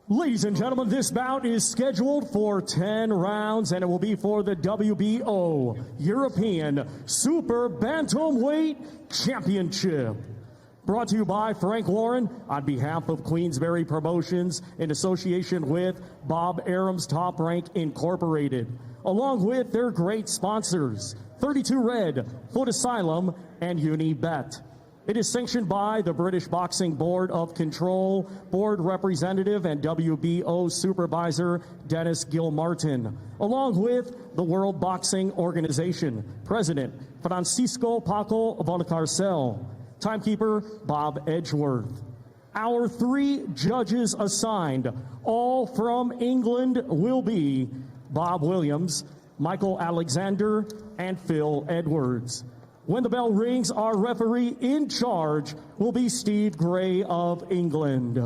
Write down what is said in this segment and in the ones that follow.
Ladies and gentlemen, this bout is scheduled for 10 rounds, and it will be for the WBO European Super Bantamweight Championship. Brought to you by Frank Warren on behalf of Queensberry Promotions in association with Bob Arum's Top Rank Incorporated, along with their great sponsors, 32 Red, Foot Asylum, and Unibet. It is sanctioned by the British Boxing Board of Control, Board Representative and WBO Supervisor Dennis Gilmartin, along with the World Boxing Organization, President Francisco Paco Valcarcel, Timekeeper Bob Edgeworth. Our 3 judges assigned, all from England, will be Bob Williams, Michael Alexander, and Phil Edwards. When the bell rings, our referee in charge will be Steve Gray of England.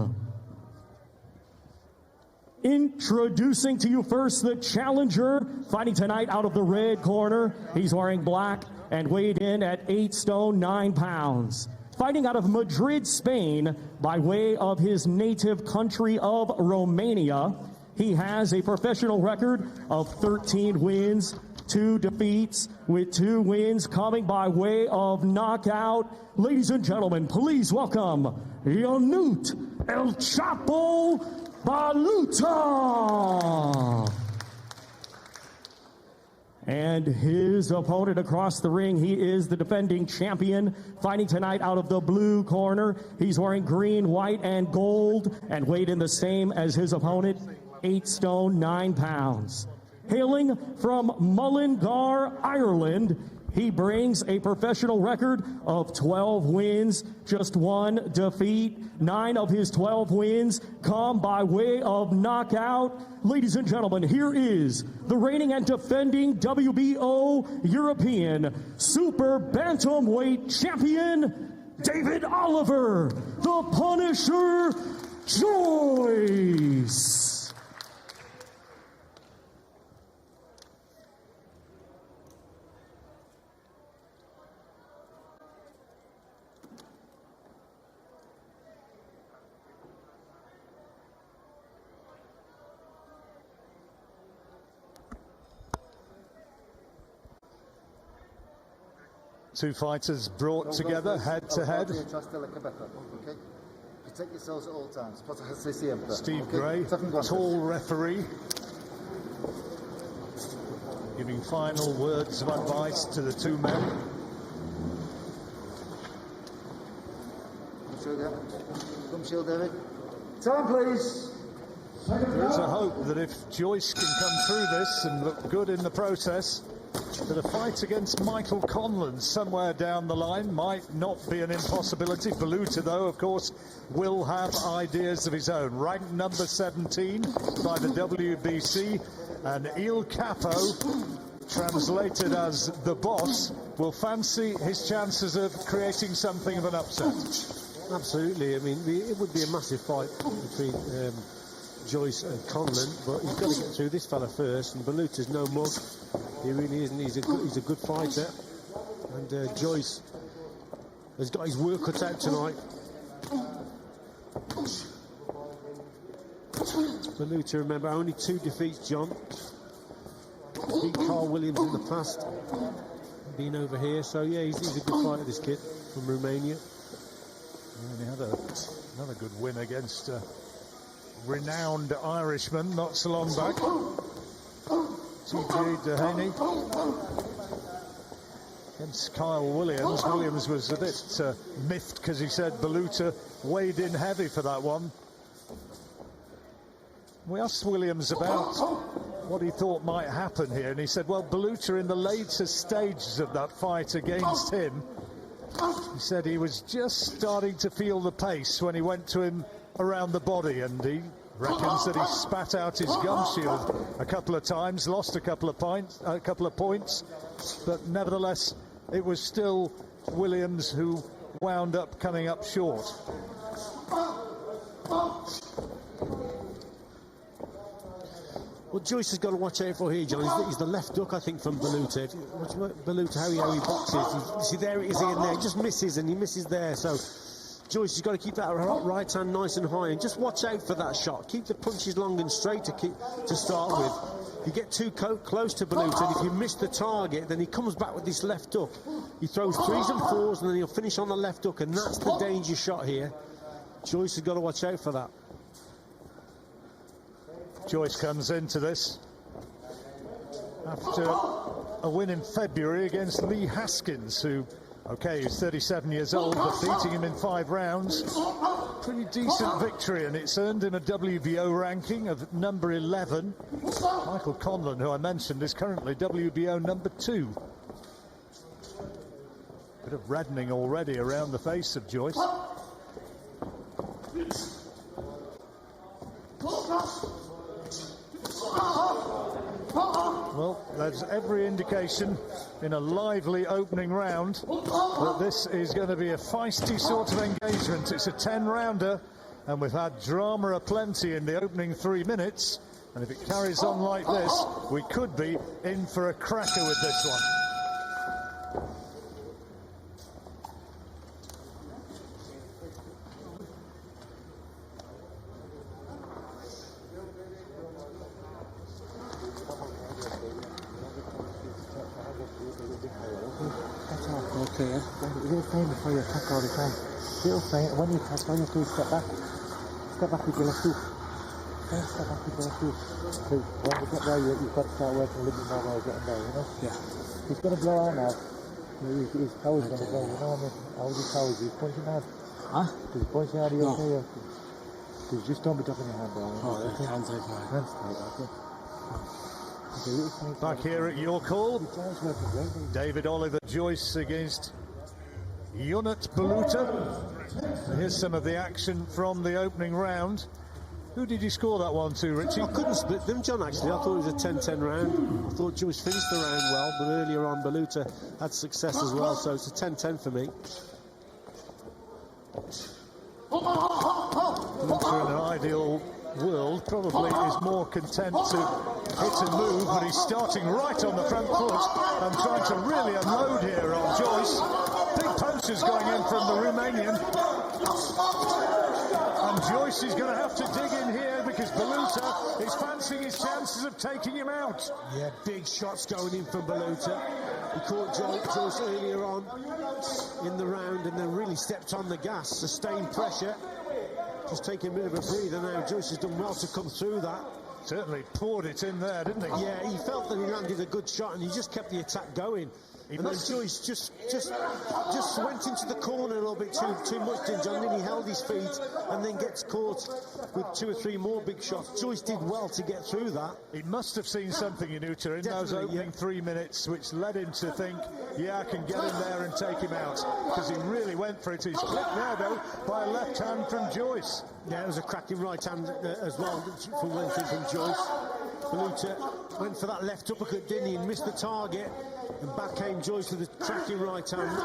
Introducing to you first the challenger, fighting tonight out of the red corner. He's wearing black and weighed in at 8 stone 9 pounds. Fighting out of Madrid, Spain, by way of his native country of Romania. He has a professional record of 13 wins, 2 defeats, with 2 wins coming by way of knockout. Ladies and gentlemen, please welcome Yanut El Chapo Baluta. And his opponent across the ring, he is the defending champion, fighting tonight out of the blue corner. He's wearing green, white, and gold, and weighed in the same as his opponent, 8 stone 9 pounds. Hailing from Mullingar, Ireland, he brings a professional record of 12 wins, just 1 defeat. 9 of his 12 wins come by way of knockout. Ladies and gentlemen, here is the reigning and defending WBO European Super Bantamweight Champion, David Oliver, the Punisher Joyce. Two fighters brought together head to head. Protect yourselves at all times. Steve Gray, tall referee, giving final words of advice to the 2 men. Come shield, David. Time, please. There is a hope that if Joyce can come through this and look good in the process, that a fight against Michael Conlan somewhere down the line might not be an impossibility. Baluta, though, of course, will have ideas of his own. Ranked number 17 by the WBC, and Il Capo, translated as the boss, will fancy his chances of creating something of an upset. Absolutely. I mean, it would be a massive fight between Joyce and Conlan, but he's got to get through this fella first, and Baluta's no mug. He really isn't. He's a good fighter, and Joyce has got his work cut out tonight. Baluta, remember, only 2 defeats, John. Beat Carl Williams in the past, been over here, so yeah, he's a good fighter, this kid from Romania. And he had another good win against renowned Irishman not so long back. TJ Dehaney against Kyle Williams. Williams was a bit miffed because he said Baluta weighed in heavy for that one. We asked Williams about what he thought might happen here, and he said, well, Baluta in the later stages of that fight against him, he said he was just starting to feel the pace when he went to him around the body, and he reckons that he spat out his gum shield a couple of times, lost a couple of points, but nevertheless it was still Williams who wound up coming up short. What Joyce has got to watch out for here, John, is the left hook, I think, from Baluta. Watch Baluta, how he boxes. You see, there it is in there. He just misses, and he misses there. So Joyce has got to keep that right hand nice and high, and just watch out for that shot. Keep the punches long and straight to start with. You get too close to Baluta, and if you miss the target, then he comes back with this left hook. He throws 3s and 4s, and then he'll finish on the left hook, and that's the danger shot here. Joyce has got to watch out for that. Joyce comes into this after a win in February against Lee Haskins, who, okay, he's 37 years old, but beating him in 5 rounds. Pretty decent victory, and it's earned him a WBO ranking of number 11. Michael Conlon, who I mentioned, is currently WBO number 2. Bit of reddening already around the face of Joyce. Well, there's every indication in a lively opening round that this is going to be a feisty sort of engagement. It's a 10-rounder, and we've had drama aplenty in the opening 3 minutes, and if it carries on like this, we could be in for a cracker with this one. Okay, little feint before you attack all the time. Little feint, when you attack, all you have to do is step back. Step back with your left hook. Step back with your left hook. So when you get there, you've got to start working a little bit more while getting there, you know? Yeah. He's going to blow out now. His power's going to go, you know what I mean? How's his power? He's punching out. Huh? He's punching out of your tail. Just don't be dropping your hand down. Oh, that's hands like mine. Hands tight, okay. Back here at your call, David Oliver Joyce against Yunat Baluta. Here's some of the action from the opening round. Who did you score that one to, Richie? I couldn't split them, John, actually. I thought it was a 10-10 round. I thought Joyce finished the round well, but earlier on Baluta had success as well, so it's a 10-10 for me. Baluta in an ideal world probably is more content to hit and move, but he's starting right on the front foot and trying to really unload here on Joyce. Big punches going in from the Romanian, and Joyce is going to have to dig in here because Baluta is fancying his chances of taking him out. Yeah, big shots going in from Baluta. He caught Joyce earlier on in the round and then really stepped on the gas, sustained pressure. Just taking a bit of a breather now. Joyce has done well to come through that. Certainly poured it in there, didn't he? Yeah, he felt that he landed a good shot and he just kept the attack going. And then Joyce just went into the corner a little bit too much, didn't John? Then he held his feet and then gets caught with 2 or 3 more big shots. Joyce did well to get through that. He must have seen something in Uta in those opening 3 minutes, which led him to think, yeah, I can get in there and take him out, because he really went for it. He's clipped now, though, by a left hand from Joyce. Yeah, it was a cracking right hand as well from Joyce. Baluta went for that left uppercut, didn't he, and missed the target. And back came Joyce with a cracking right hand.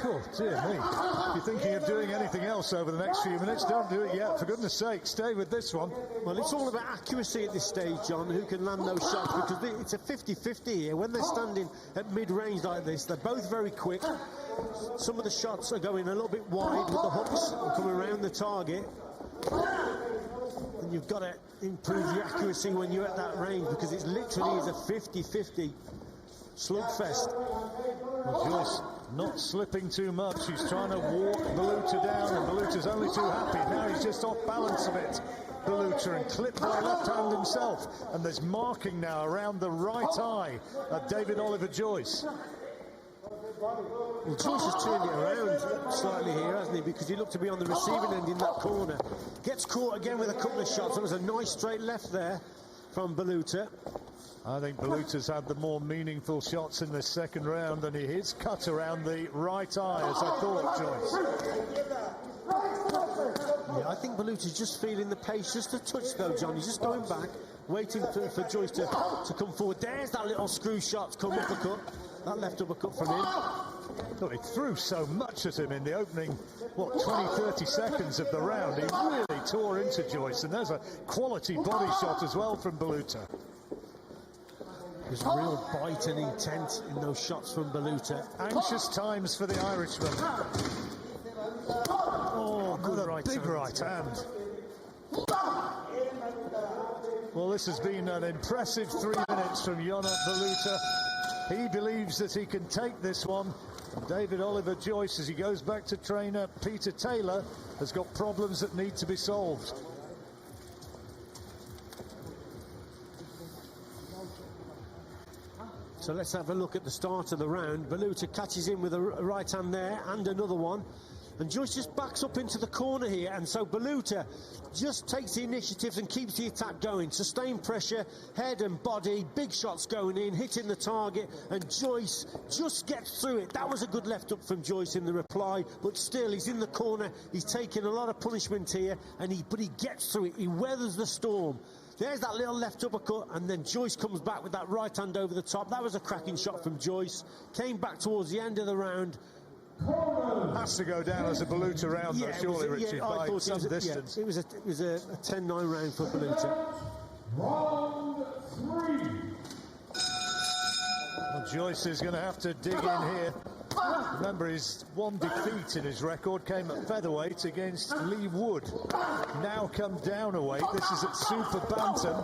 Oh, dear me. If you're thinking of doing anything else over the next few minutes, don't do it yet. For goodness sake, stay with this one. Well, it's all about accuracy at this stage, John, who can land those shots, because it's a 50-50 here. When they're standing at mid-range like this, they're both very quick. Some of the shots are going a little bit wide with the hooks and coming around the target. And you've got to improve your accuracy when you're at that range, because it's literally is a 50-50 slugfest. Well, Joyce not slipping too much. He's trying to walk Baluta down, and Baluta's only too happy. Now he's just off balance a bit, Baluta, and clipped by left hand himself. And there's marking now around the right eye of David Oliver Joyce. Well, Joyce has turned it around slightly here, hasn't he? Because he looked to be on the receiving end in that corner. Gets caught again with a couple of shots. There was a nice straight left there from Baluta. I think Baluta's had the more meaningful shots in this second round, and he is cut around the right eye, as I thought, Joyce. Yeah, I think Baluta's just feeling the pace just a touch, though, John. He's just going back, waiting for Joyce to come forward. There's that little screw shot, come uppercut. That left uppercut from him. Look, he threw so much at him in the opening, what, 20-30 seconds of the round. He really tore into Joyce, and there's a quality body shot as well from Baluta. There's real bite and intent in those shots from Baluta. Anxious times for the Irishman. left hand. Well, this has been an impressive 3 minutes from Ionut Baluta. He believes that he can take this one. David Oliver Joyce, as he goes back to trainer Peter Taylor, has got problems that need to be solved. So let's have a look at the start of the round. Baluta catches in with a right hand there and another one. And Joyce just backs up into the corner here. And so Baluta just takes the initiative and keeps the attack going. Sustained pressure, head and body, big shots going in, hitting the target. And Joyce just gets through it. That was a good left up from Joyce in the reply. But still, he's in the corner. He's taking a lot of punishment here. But he gets through it. He weathers the storm. There's that little left uppercut, and then Joyce comes back with that right hand over the top. That was a cracking shot from Joyce. Came back towards the end of the round. Has to go down as a Baluta round, though, surely, Richard, by some distance. Yeah, it was a 10-9 round for Baluta. Round 3. Well, Joyce is going to have to dig in here. Remember, his one defeat in his record came at featherweight against Lee Wood. Now come down a weight. This is at super bantam.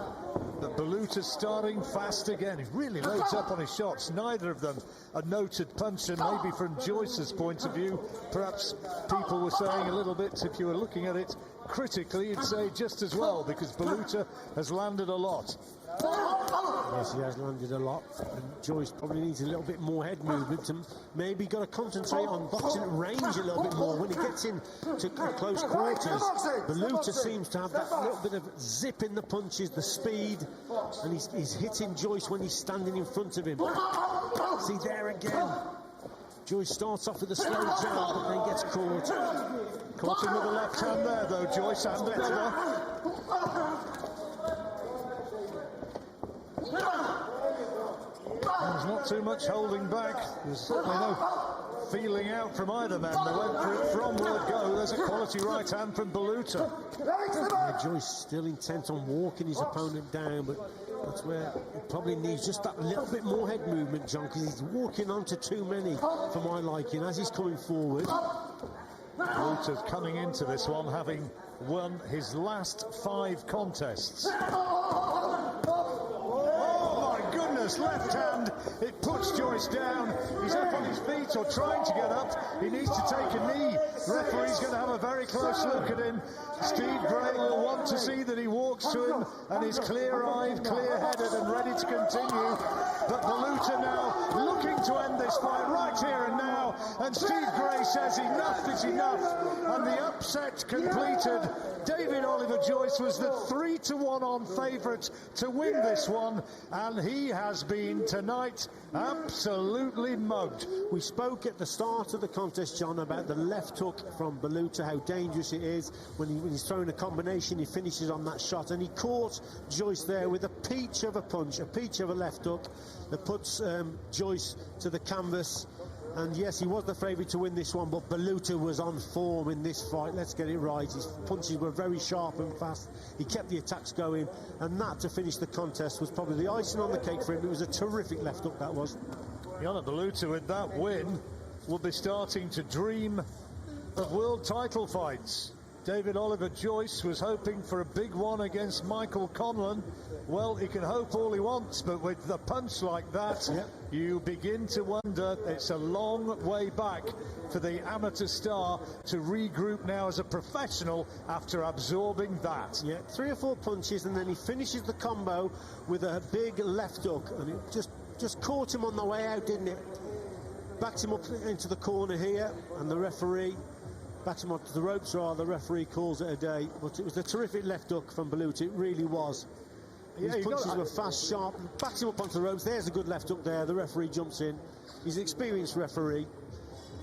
But Baluta starting fast again. He really loads up on his shots. Neither of them a noted puncher. Maybe from Joyce's point of view, perhaps people were saying a little bit, if you were looking at it critically, you'd say just as well, because Baluta has landed a lot. Yes, he has landed a lot, and Joyce probably needs a little bit more head movement, and maybe got to concentrate on boxing at range a little bit more when he gets in to close quarters. Baluta seems to have that little bit of zip in the punches, the speed, and he's hitting Joyce when he's standing in front of him. See there again. Joyce starts off with a slow jab, but then gets caught. Caught him with the left hand there, though, Joyce, and better. There's not too much holding back. There's certainly no feeling out from either man. They went for it from word go. There's a quality right hand from Baluta. Yeah, Joyce still intent on walking his opponent down, but that's where he probably needs just that little bit more head movement, John, because he's walking onto too many for my liking as he's coming forward. Baluta coming into this one having won his last 5 contests. Left hand, it puts Joyce down. He's up on his feet or trying to get up. He needs to take a knee. The referee's going to have a very close look at him. Steve Gray will want to see that he walks to him and is clear-eyed, clear-headed and ready to continue. But Baluta now looking to end this fight right here and now. And Steve Gray says enough is enough. And the upset completed. David Oliver Joyce was the 3-1 on favourite to win this one, and he has been tonight absolutely mugged. We spoke at the start of the contest, John, about the left hook from Baluta, how dangerous it is when he's throwing a combination. He finishes on that shot, and he caught Joyce there with a peach of a punch, a peach of a left hook that puts Joyce to the canvas. And yes, he was the favourite to win this one, but Baluta was on form in this fight. Let's get it right. His punches were very sharp and fast. He kept the attacks going, and that, to finish the contest, was probably the icing on the cake for him. It was a terrific left hook, that was. Ionut Baluta, with that win, will be starting to dream of world title fights. David Oliver Joyce was hoping for a big one against Michael Conlan. Well, he can hope all he wants, but with the punch like that, you begin to wonder. It's a long way back for the amateur star to regroup now as a professional after absorbing that. Yeah, 3 or 4 punches, and then he finishes the combo with a big left hook, and it just caught him on the way out, didn't it? Backs him up into the corner here, and the referee backs him onto the ropes, or the referee calls it a day. But it was a terrific left hook from Baluta, it really was. His punches were fast, sharp, backs him up onto the ropes. There's a good left hook there. The referee jumps in. He's an experienced referee.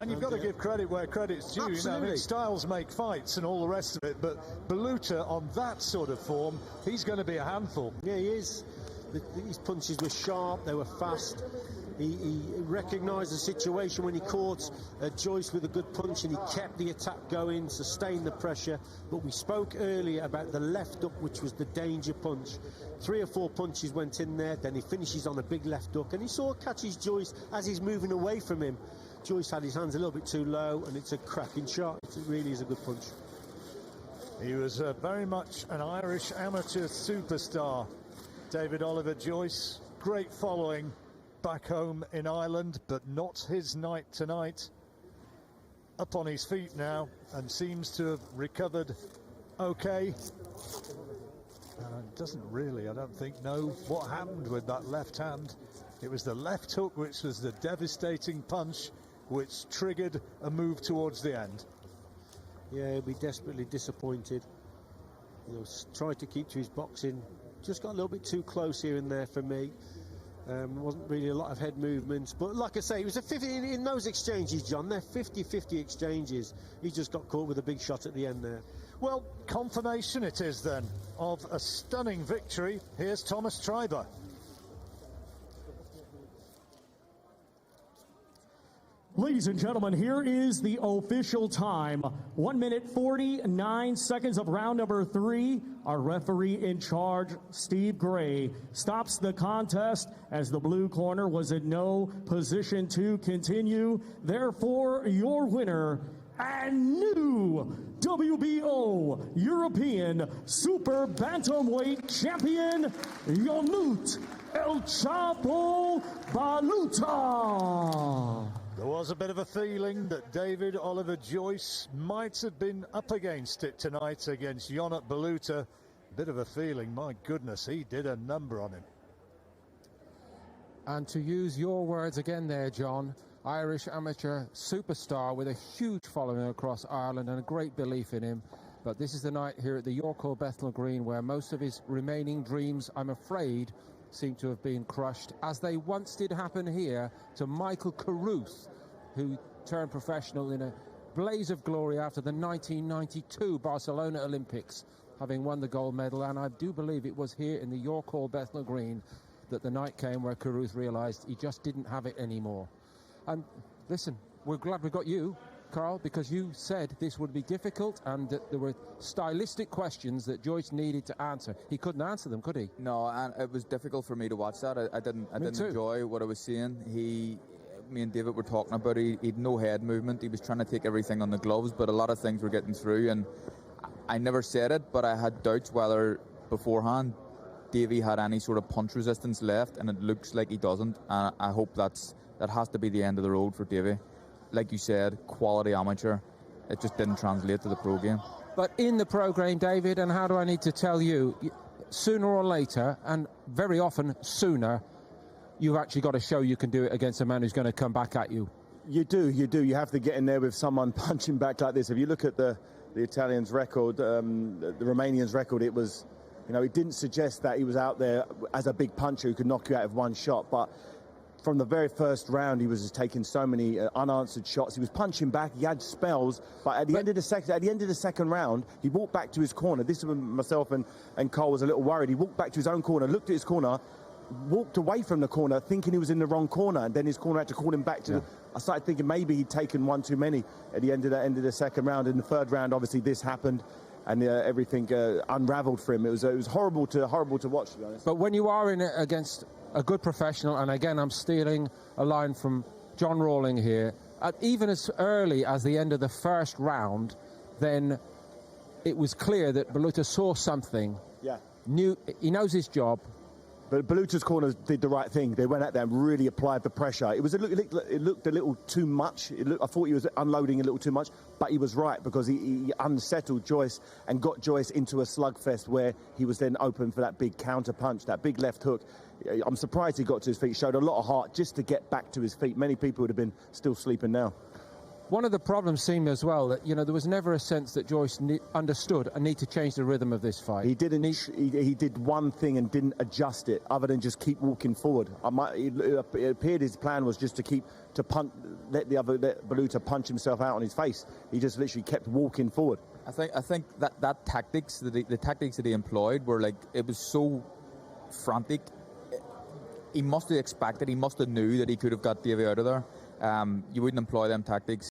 And you've got to give credit where credit's due. Absolutely. You know, I mean, styles make fights and all the rest of it, but Baluta on that sort of form, he's going to be a handful. Yeah, he is. His punches were sharp, they were fast. He recognised the situation when he caught Joyce with a good punch, and he kept the attack going, sustained the pressure. But we spoke earlier about the left hook, which was the danger punch. 3 or 4 punches went in there, then he finishes on a big left hook, and he sort of catches Joyce as he's moving away from him. Joyce had his hands a little bit too low, and it's a cracking shot. It really is a good punch. He was very much an Irish amateur superstar, David Oliver Joyce. Great following back home in Ireland, but not his night tonight. Up on his feet now and seems to have recovered okay. And doesn't really, I don't think, know what happened with that left hand. It was the left hook which was the devastating punch which triggered a move towards the end. Yeah, he'll be desperately disappointed. Tried to keep to his boxing. Just got a little bit too close here and there for me. Wasn't really a lot of head movements. But like I say, it was a 50 in those exchanges, John. They're 50-50 exchanges. He just got caught with a big shot at the end there. Well, confirmation it is then of a stunning victory. Here's Thomas Treiber. Ladies and gentlemen, here is the official time. 1 minute 49 seconds of round number 3. Our referee in charge, Steve Gray, stops the contest as the blue corner was in no position to continue. Therefore, your winner and new WBO European Super Bantamweight Champion, Yonut El Chapo Baluta. There was a bit of a feeling that David Oliver Joyce might have been up against it tonight against Yonut Baluta. Bit of a feeling, my goodness, he did a number on him. And to use your words again there, John, Irish amateur superstar with a huge following across Ireland and a great belief in him. But this is the night here at the York Hall Bethnal Green where most of his remaining dreams, I'm afraid, seem to have been crushed, as they once did happen here to Michael Carruth, who turned professional in a blaze of glory after the 1992 Barcelona Olympics, having won the gold medal. And I do believe it was here in the York Hall Bethnal Green that the night came where Carruth realised he just didn't have it anymore. And listen, we're glad we got you, Carl, because you said this would be difficult and that there were stylistic questions that Joyce needed to answer. He couldn't answer them, could he? No, and it was difficult for me to watch that. I didn't enjoy what I was seeing. Me and David were talking about it. He'd no head movement. He was trying to take everything on the gloves, but a lot of things were getting through. And I never said it, but I had doubts whether beforehand Davey had any sort of punch resistance left, and it looks like he doesn't. And I hope that has to be the end of the road for Davey. Like you said, quality amateur. It just didn't translate to the pro game. But in the pro game, David, and how do I need to tell you, sooner or later, and very often sooner, you've actually got to show you can do it against a man who's going to come back at you. You do. You have to get in there with someone punching back like this. If you look at the Italians' record, the Romanians' record, it was, it didn't suggest that he was out there as a big puncher who could knock you out with one shot. But from the very first round, he was just taking so many unanswered shots. He was punching back. He had spells, but at the end of the second round, he walked back to his corner. This is when myself and Cole was a little worried. He walked back to his own corner, looked at his corner, walked away from the corner, thinking he was in the wrong corner, and then his corner had to call him back to. I started thinking maybe he'd taken one too many at the end of the second round. In the third round, obviously this happened, and everything unravelled for him. It was horrible to watch, to be honest. But when you are in it against a good professional, and again I'm stealing a line from John Rawling here, even as early as the end of the first round, then it was clear that Baluta saw something. Yeah. He knows his job. But Baluta's corners did the right thing. They went out there and really applied the pressure. It looked a little too much. I thought he was unloading a little too much, but he was right because he unsettled Joyce and got Joyce into a slugfest where he was then open for that big counter punch, that big left hook. I'm surprised he got to his feet. Showed a lot of heart just to get back to his feet. Many people would have been still sleeping now. One of the problems seemed as well that, there was never a sense that Joyce understood a need to change the rhythm of this fight. He didn't. He did one thing and didn't adjust it, other than just keep walking forward. It appeared his plan was just to let Baluta punch himself out on his face. He just literally kept walking forward. I think that tactics, the tactics that he employed were it was so frantic. He must have expected, he must have knew that he could have got Davey out of there. You wouldn't employ them tactics